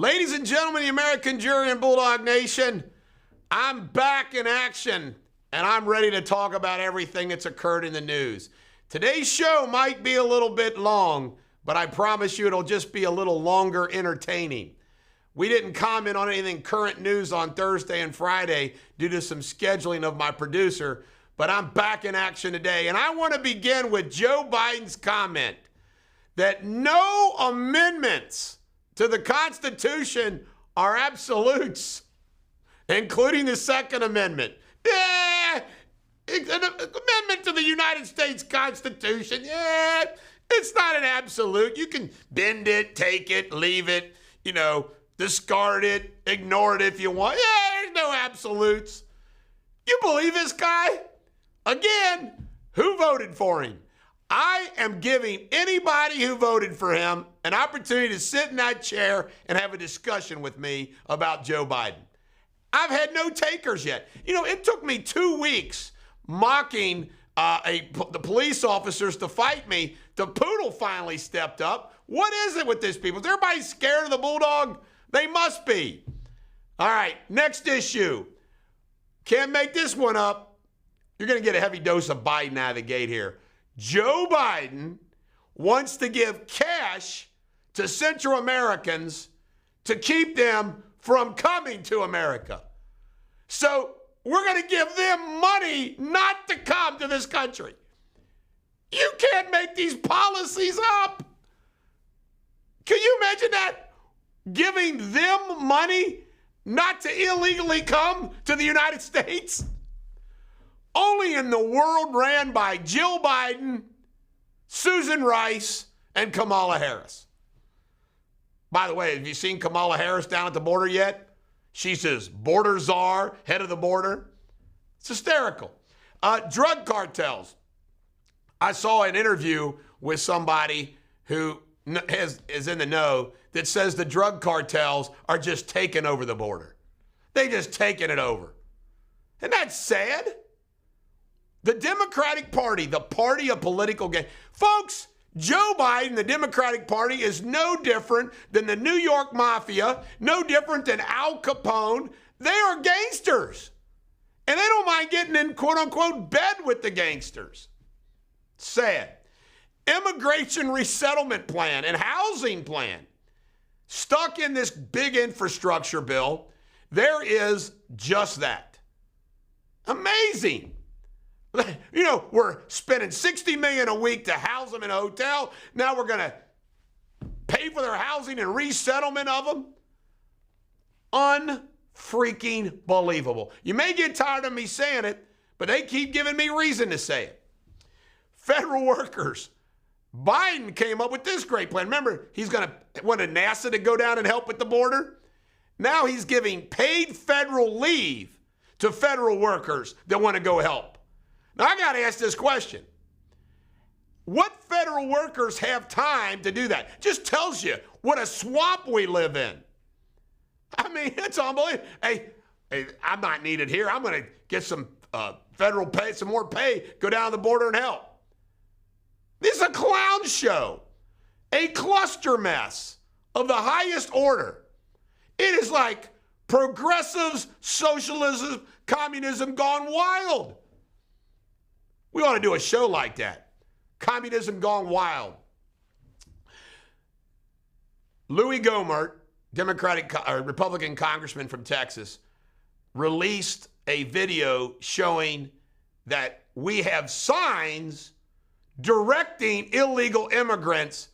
Ladies and gentlemen, the American jury and Bulldog Nation, I'm back in action, and I'm ready to talk about everything that's occurred in the news. Today's show might be a little bit long, but I promise you it'll just be a little longer entertaining. We didn't comment on anything current news on Thursday and Friday due to some scheduling of my producer, but I'm back in action today, and I want to begin with Joe Biden's comment that no amendments to the Constitution are absolutes, including the Second Amendment. Yeah, an amendment to the United States Constitution, yeah, it's not an absolute. You can bend it, take it, leave it, discard it, ignore it if you want. Yeah, there's no absolutes. You believe this guy? Again, who voted for him? I am giving anybody who voted for him an opportunity to sit in that chair and have a discussion with me about Joe Biden. I've had no takers yet. It took me 2 weeks mocking the police officers to fight me. The poodle finally stepped up. What is it with this people? Is everybody scared of the Bulldog? They must be. All right, next issue. Can't make this one up. You're going to get a heavy dose of Biden out of the gate here. Joe Biden wants to give cash to Central Americans to keep them from coming to America. So we're going to give them money not to come to this country. You can't make these policies up. Can you imagine that? Giving them money not to illegally come to the United States? Only in the world ran by Jill Biden, Susan Rice, and Kamala Harris. By the way, have you seen Kamala Harris down at the border yet? She's his border czar, head of the border. It's hysterical. Drug cartels. I saw an interview with somebody who is in the know that says the drug cartels are just taking over the border. They just taking it over. Isn't that sad? The Democratic Party, the party of political gain. Folks, Joe Biden, the Democratic Party, is no different than the New York Mafia, no different than Al Capone. They are gangsters. And they don't mind getting in, quote unquote, bed with the gangsters. Sad. Immigration resettlement plan and housing plan. Stuck in this big infrastructure bill, there is just that. Amazing. We're spending $60 million a week to house them in a hotel. Now we're going to pay for their housing and resettlement of them. Unfreaking believable. You may get tired of me saying it, but they keep giving me reason to say it. Federal workers. Biden came up with this great plan. Remember, he's going to want NASA to go down and help with the border. Now he's giving paid federal leave to federal workers that want to go help. Now, I got to ask this question. What federal workers have time to do that? Just tells you what a swamp we live in. I mean, it's unbelievable. Hey, I'm not needed here. I'm going to get some federal pay, some more pay, go down to the border and help. This is a clown show, a cluster mess of the highest order. It is like progressives, socialism, communism gone wild. We ought to do a show like that. Communism gone wild. Louis Gohmert, Republican congressman from Texas, released a video showing that we have signs directing illegal immigrants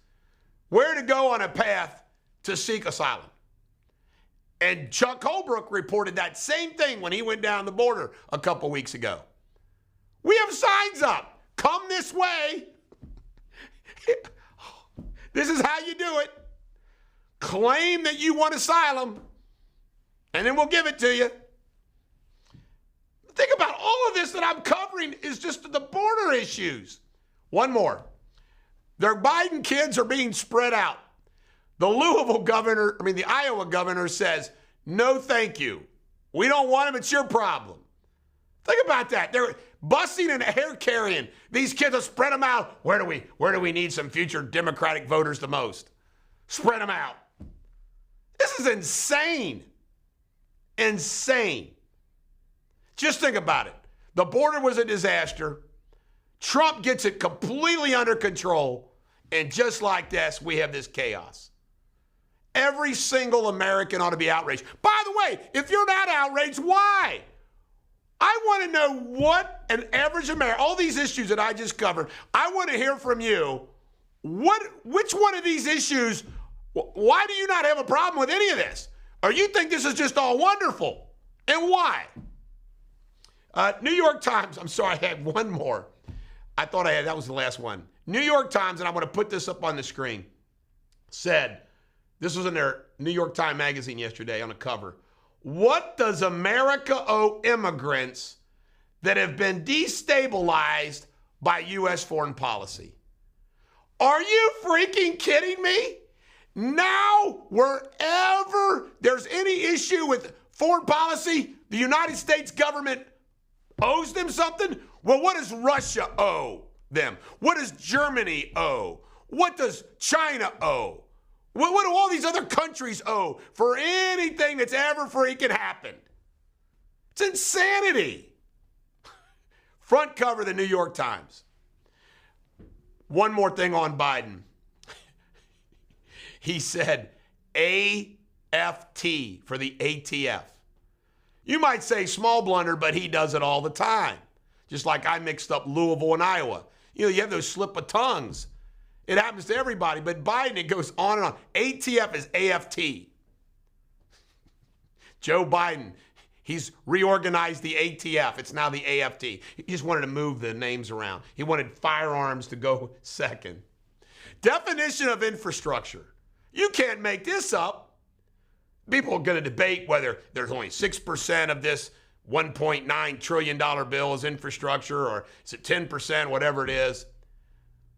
where to go on a path to seek asylum. And Chuck Holbrook reported that same thing when he went down the border a couple weeks ago. We have signs up. Come this way. This is how you do it. Claim that you want asylum, and then we'll give it to you. Think about all of this that I'm covering is just the border issues. One more. Their Biden kids are being spread out. The Iowa governor says, no, thank you. We don't want them. It's your problem. Think about that. They're busing and air carrying. These kids will spread them out. Where do we need some future Democratic voters the most? Spread them out. This is insane. Insane. Just think about it. The border was a disaster. Trump gets it completely under control. And just like this, we have this chaos. Every single American ought to be outraged. By the way, if you're not outraged, why? I want to know what an average American, all these issues that I just covered, I want to hear from you. Which one of these issues, why do you not have a problem with any of this? Or you think this is just all wonderful? And why? New York Times, I'm sorry, I had one more. I thought that was the last one. New York Times, and I'm going to put this up on the screen, said, this was in their New York Times magazine yesterday on the cover. What does America owe immigrants that have been destabilized by U.S. foreign policy? Are you freaking kidding me? Now, wherever there's any issue with foreign policy, the United States government owes them something? Well, what does Russia owe them? What does Germany owe? What does China owe? What do all these other countries owe for anything that's ever freaking happened? It's insanity. Front cover of the New York Times. One more thing on Biden. He said AFT for the ATF. You might say small blunder, but he does it all the time. Just like I mixed up Louisville and Iowa. You know, you have those slip of tongues. It happens to everybody, but Biden, it goes on and on. ATF is AFT. Joe Biden, he's reorganized the ATF. It's now the AFT. He just wanted to move the names around. He wanted firearms to go second. Definition of infrastructure. You can't make this up. People are going to debate whether there's only 6% of this $1.9 trillion bill is infrastructure, or is it 10%, whatever it is.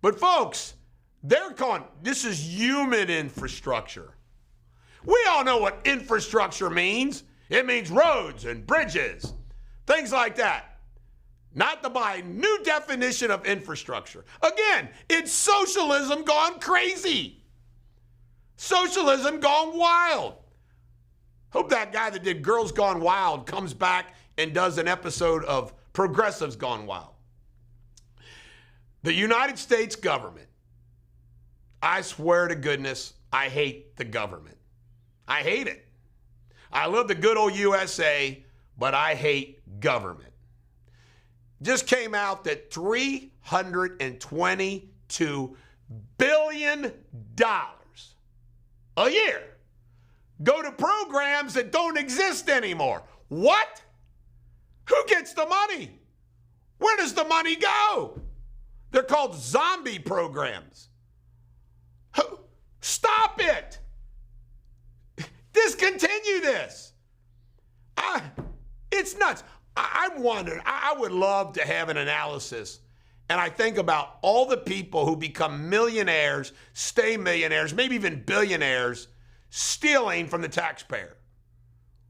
But folks, they're calling, this is human infrastructure. We all know what infrastructure means. It means roads and bridges, things like that. Not the Biden. New definition of infrastructure. Again, it's socialism gone crazy. Socialism gone wild. Hope that guy that did Girls Gone Wild comes back and does an episode of Progressives Gone Wild. The United States government, I swear to goodness, I hate the government. I hate it. I love the good old USA, but I hate government. Just came out that $322 billion a year go to programs that don't exist anymore. What? Who gets the money? Where does the money go? They're called zombie programs. Stop it. Discontinue this. It's nuts. I'm wondering, I would love to have an analysis. And I think about all the people who become millionaires, stay millionaires, maybe even billionaires, stealing from the taxpayer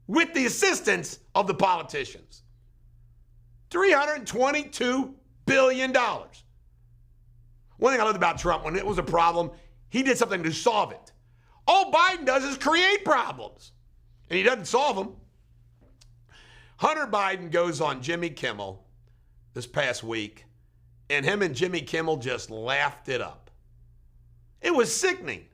with the assistance of the politicians. $322 billion. One thing I loved about Trump, when it was a problem, he did something to solve it. All Biden does is create problems, and he doesn't solve them. Hunter Biden goes on Jimmy Kimmel this past week, and him and Jimmy Kimmel just laughed it up. It was sickening.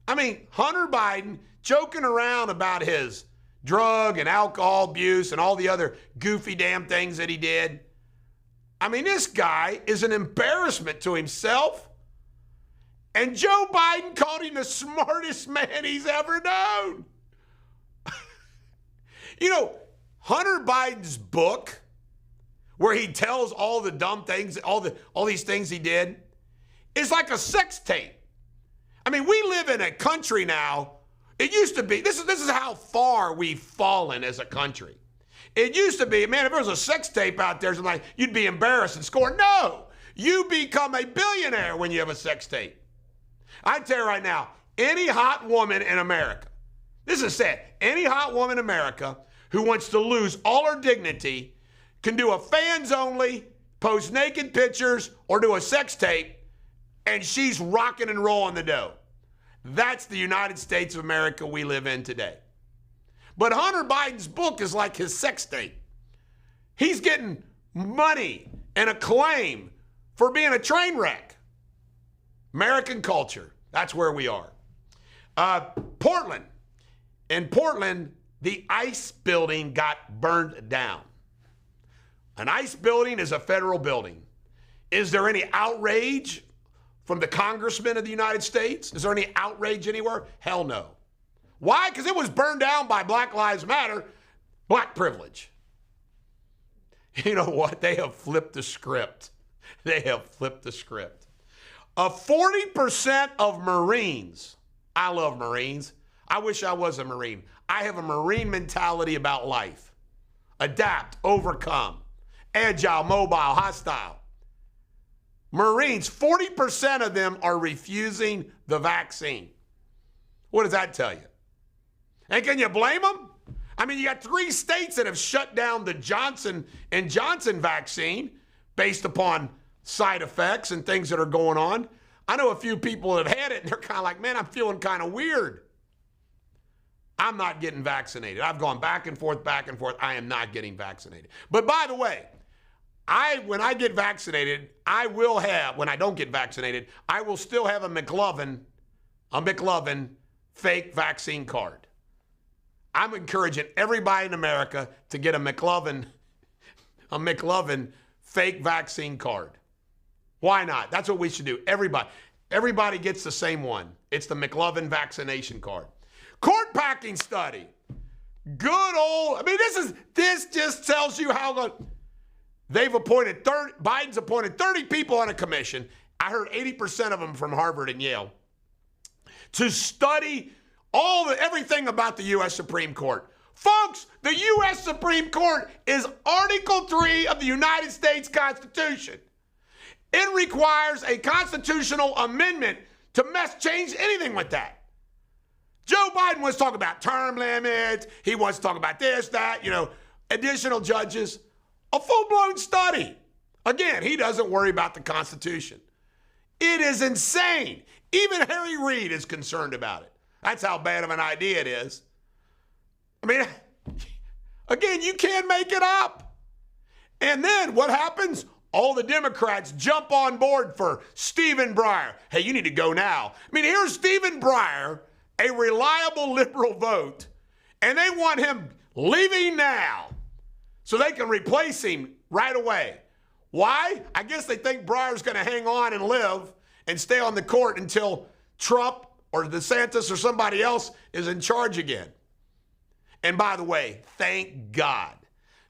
I mean, Hunter Biden joking around about his drug and alcohol abuse and all the other goofy damn things that he did. I mean, this guy is an embarrassment to himself. And Joe Biden called him the smartest man he's ever known. You know, Hunter Biden's book, where he tells all the dumb things, all these things he did, is like a sex tape. I mean, we live in a country now. It used to be, this is how far we've fallen as a country. It used to be, man, if there was a sex tape out there, like, you'd be embarrassed and score. No, you become a billionaire when you have a sex tape. I tell you right now, any hot woman in America, this is sad, any hot woman in America who wants to lose all her dignity can do a fans only, post naked pictures, or do a sex tape, and she's rocking and rolling the dough. That's the United States of America we live in today. But Hunter Biden's book is like his sex tape. He's getting money and acclaim for being a train wreck. American culture, that's where we are. Portland. In Portland, the ICE building got burned down. An ICE building is a federal building. Is there any outrage from the congressmen of the United States? Is there any outrage anywhere? Hell no. Why? Because it was burned down by Black Lives Matter, black privilege. You know what? They have flipped the script. They have flipped the script. 40% of Marines, I love Marines. I wish I was a Marine. I have a Marine mentality about life. Adapt, overcome, agile, mobile, hostile. Marines, 40% of them are refusing the vaccine. What does that tell you? And can you blame them? I mean, you got 3 states that have shut down the Johnson & Johnson vaccine based upon side effects and things that are going on. I know a few people that have had it, and they're kind of like, man, I'm feeling kind of weird. I'm not getting vaccinated. I've gone back and forth, back and forth. I am not getting vaccinated. But by the way, when I get vaccinated, when I don't get vaccinated, I will still have a McLovin fake vaccine card. I'm encouraging everybody in America to get a McLovin fake vaccine card. Why not? That's what we should do. Everybody gets the same one. It's the McLovin vaccination card. Court packing study. Good old, I mean, this just tells you how good. Biden's appointed 30 people on a commission. I heard 80% of them from Harvard and Yale to study everything about the U.S. Supreme Court. Folks, the U.S. Supreme Court is Article 3 of the United States Constitution. It requires a constitutional amendment to change anything with that. Joe Biden wants to talk about term limits. He wants to talk about this, that, additional judges. A full-blown study. Again, he doesn't worry about the Constitution. It is insane. Even Harry Reid is concerned about it. That's how bad of an idea it is. I mean, again, you can't make it up. And then what happens? All the Democrats jump on board for Stephen Breyer. Hey, you need to go now. I mean, here's Stephen Breyer, a reliable liberal vote, and they want him leaving now so they can replace him right away. Why? I guess they think Breyer's going to hang on and live and stay on the court until Trump or DeSantis or somebody else is in charge again. And by the way, thank God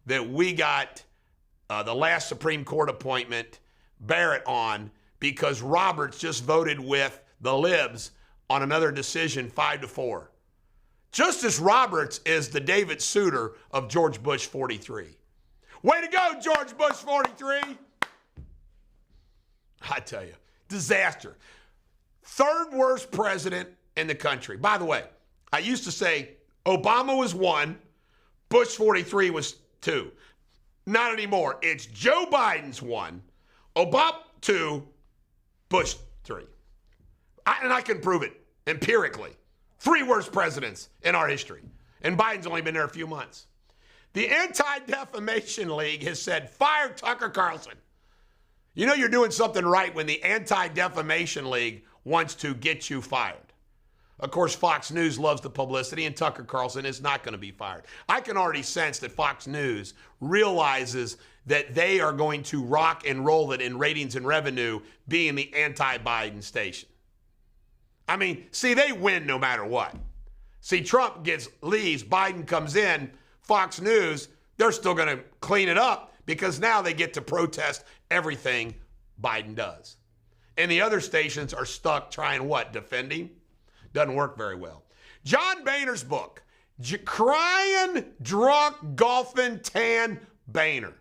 that we got the last Supreme Court appointment, Barrett, on, because Roberts just voted with the libs on another decision 5-4. Justice Roberts is the David Souter of George Bush 43. Way to go, George Bush 43. I tell you, disaster. 3rd worst president in the country. By the way, I used to say Obama was 1, Bush 43 was 2. Not anymore. It's Joe Biden's 1, Obama 2, Bush 3. And I can prove it empirically. 3 worst presidents in our history. And Biden's only been there a few months. The Anti-Defamation League has said, fire Tucker Carlson. You know you're doing something right when the Anti-Defamation League wants to get you fired. Of course, Fox News loves the publicity, and Tucker Carlson is not going to be fired. I can already sense that Fox News realizes that they are going to rock and roll it in ratings and revenue being the anti-Biden station. I mean, see, they win no matter what. See, Trump leaves, Biden comes in, Fox News, they're still going to clean it up because now they get to protest everything Biden does. And the other stations are stuck trying what? Defending? Doesn't work very well. John Boehner's book, Crying, Drunk, Golfing, Tan Boehner.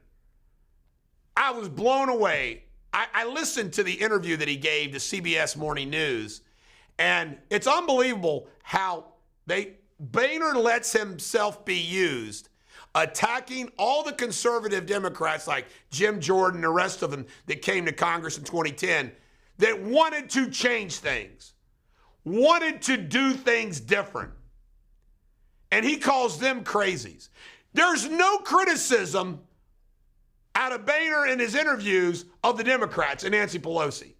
I was blown away. I listened to the interview that he gave to CBS Morning News, and it's unbelievable how Boehner lets himself be used, attacking all the conservative Democrats like Jim Jordan and the rest of them that came to Congress in 2010 that wanted to change things. wanted to do things different. And he calls them crazies. There's no criticism out of Boehner in his interviews of the Democrats and Nancy Pelosi.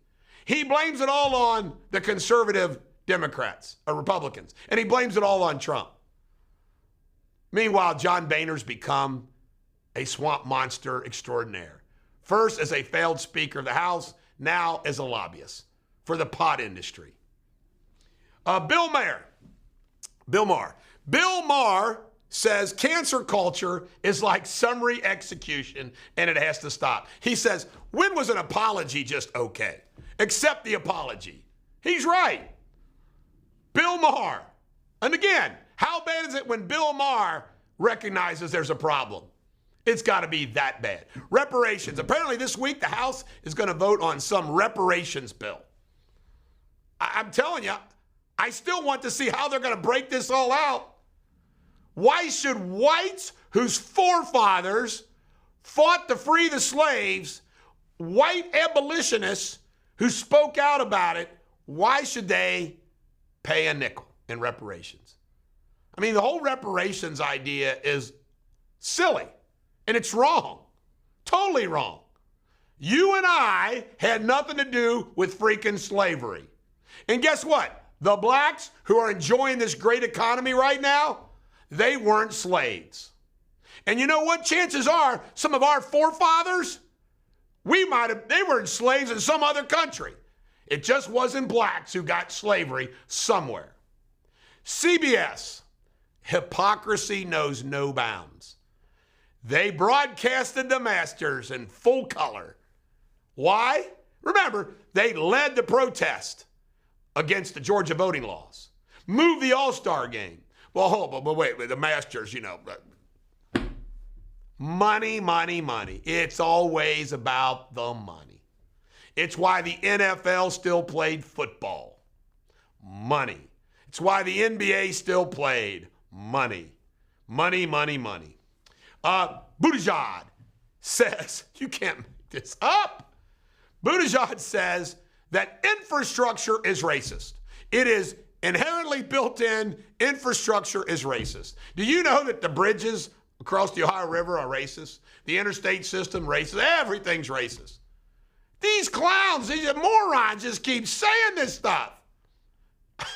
He blames it all on the conservative Democrats or Republicans, and he blames it all on Trump. Meanwhile, John Boehner's become a swamp monster extraordinaire. First as a failed Speaker of the House, now as a lobbyist for the pot industry. Bill Maher says cancel culture is like summary execution and it has to stop. He says, when was an apology just okay? Accept the apology. He's right. Bill Maher. And again, how bad is it when Bill Maher recognizes there's a problem? It's got to be that bad. Reparations. Apparently this week the House is going to vote on some reparations bill. I'm telling you, I still want to see how they're going to break this all out. Why should whites whose forefathers fought to free the slaves, white abolitionists who spoke out about it, why should they pay a nickel in reparations? I mean, the whole reparations idea is silly, and it's wrong, totally wrong. You and I had nothing to do with freaking slavery. And guess what? The blacks who are enjoying this great economy right now, they weren't slaves. And you know what? Chances are some of our forefathers, they were slaves in some other country. It just wasn't blacks who got slavery somewhere. CBS, hypocrisy knows no bounds. They broadcasted the Masters in full color. Why? Remember, they led the protest against the Georgia voting laws. Moved the All-Star game. Well, but wait, the Masters, money, money, money. It's always about the money. It's why the NFL still played football. Money. It's why the NBA still played. Money. Money, money, money. Buttigieg says, you can't make this up. Buttigieg says that infrastructure is racist. It is inherently built in. Infrastructure is racist. Do you know that the bridges across the Ohio River are racist? The interstate system, racist. Everything's racist. These clowns, these morons just keep saying this stuff.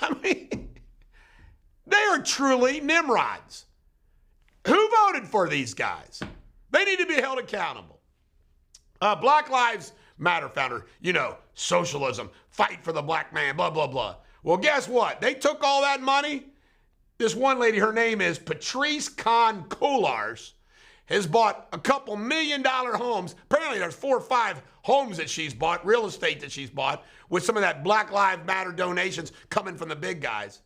I mean, they are truly Nimrods. Who voted for these guys? They need to be held accountable. Black Lives Matter founder, socialism, fight for the black man, blah, blah, blah. Well, guess what? They took all that money. This one lady, her name is Patrice Khan Kolars, has bought a couple $1 million homes. Apparently there's 4 or 5 homes that she's bought, real estate that she's bought, with some of that Black Lives Matter donations coming from the big guys.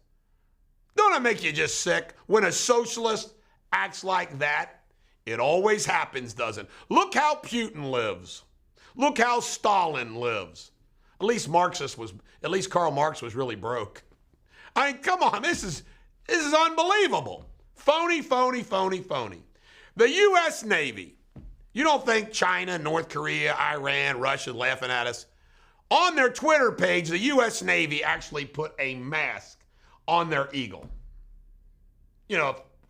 Don't it make you just sick when a socialist acts like that? It always happens, doesn't it? Look how Putin lives. Look how Stalin lives. At least Karl Marx was really broke. I mean, come on, this is unbelievable. Phony, phony, phony, phony. The U.S. Navy. You don't think China, North Korea, Iran, Russia laughing at us? On their Twitter page, the U.S. Navy actually put a mask on their eagle.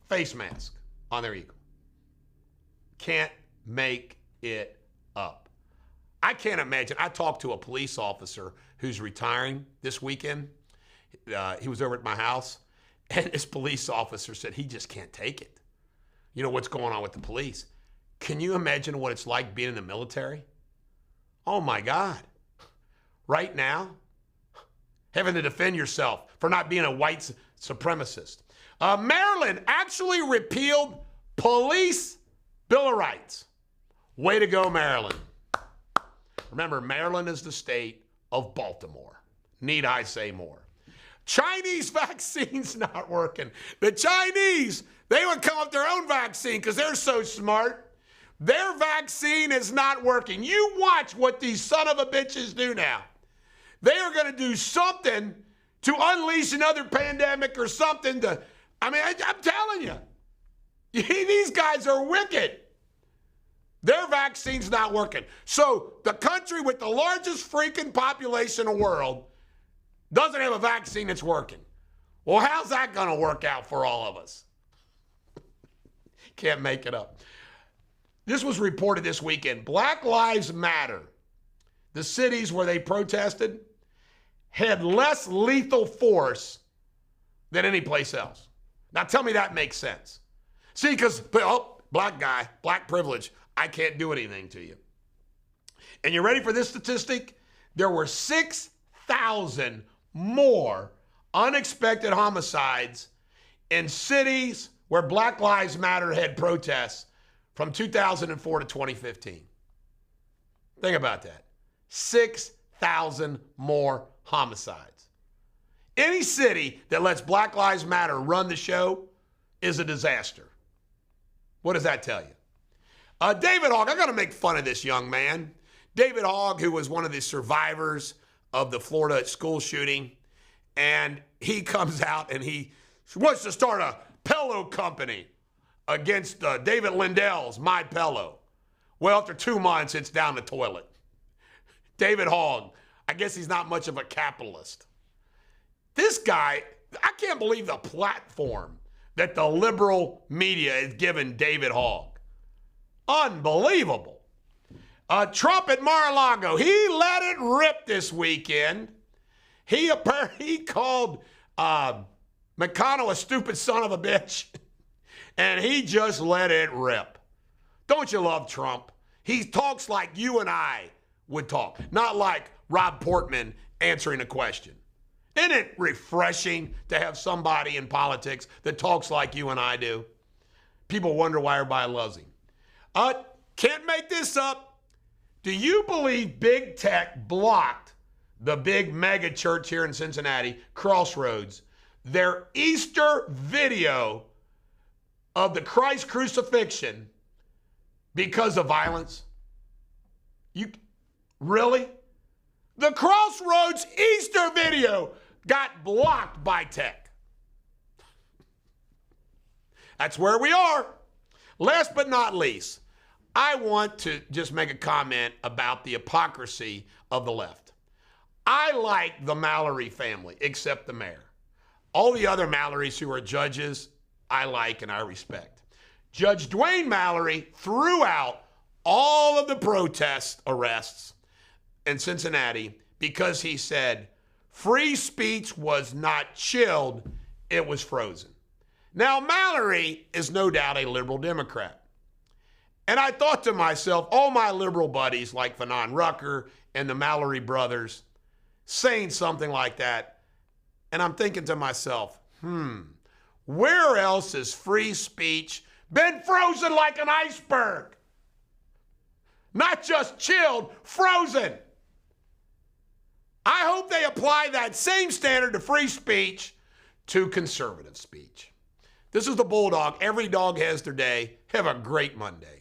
Face mask on their eagle. Can't make it up. I can't imagine. I talked to a police officer who's retiring this weekend. He was over at my house, and this police officer said he just can't take it. You know what's going on with the police. Can you imagine what it's like being in the military? Oh, my God. Right now, having to defend yourself for not being a white supremacist. Maryland actually repealed Police Bill of Rights. Way to go, Maryland. Remember, Maryland is the state of Baltimore. Need I say more? Chinese vaccine's not working. The Chinese, they would come up with their own vaccine because they're so smart. Their vaccine is not working. You watch what these son of a bitches do now. They are going to do something to unleash another pandemic or something to, I'm telling you, these guys are wicked. Their vaccine's not working. So the country with the largest freaking population in the world doesn't have a vaccine that's working. Well, how's that going to work out for all of us? Can't make it up. This was reported this weekend. Black Lives Matter, the cities where they protested, had less lethal force than any place else. Now tell me that makes sense. See, because, oh, black guy, black privilege, I can't do anything to you. And you ready for this statistic? There were 6,000 more unexpected homicides in cities where Black Lives Matter had protests from 2004 to 2015. Think about that. 6,000 more homicides. Any city that lets Black Lives Matter run the show is a disaster. What does that tell you? David Hogg, I got to make fun of this young man. David Hogg, who was one of the survivors of the Florida school shooting, and he comes out and he wants to start a pillow company against David Lindell's My Pillow. Well, after 2 months, it's down the toilet. David Hogg, I guess he's not much of a capitalist. This guy, I can't believe the platform that the liberal media has given David Hogg. Unbelievable. Trump at Mar-a-Lago, he let it rip this weekend. He called McConnell a stupid son of a bitch, and he just let it rip. Don't you love Trump? He talks like you and I would talk, not like Rob Portman answering a question. Isn't it refreshing to have somebody in politics that talks like you and I do? People wonder why everybody loves him. Can't make this up. Do you believe big tech blocked the big mega church here in Cincinnati, CROSSROADS, their Easter video of the Christ crucifixion because of violence? You really? The CROSSROADS Easter video got blocked by tech. That's where we are. Last but not least, I want to just make a comment about the hypocrisy of the left. I like the Mallory family, except the mayor. All the other Mallorys who are judges, I like and I respect. Judge Dwayne Mallory threw out all of the protest arrests in Cincinnati because he said free speech was not chilled, it was frozen. Now, Mallory is no doubt a liberal Democrat. And I thought to myself, all my liberal buddies like Fanon Rucker and the Mallory brothers saying something like that, and I'm thinking to myself, where else has free speech been frozen like an iceberg? Not just chilled, frozen. I hope they apply that same standard to free speech to conservative speech. This is the Bulldog. Every dog has their day. Have a great Monday.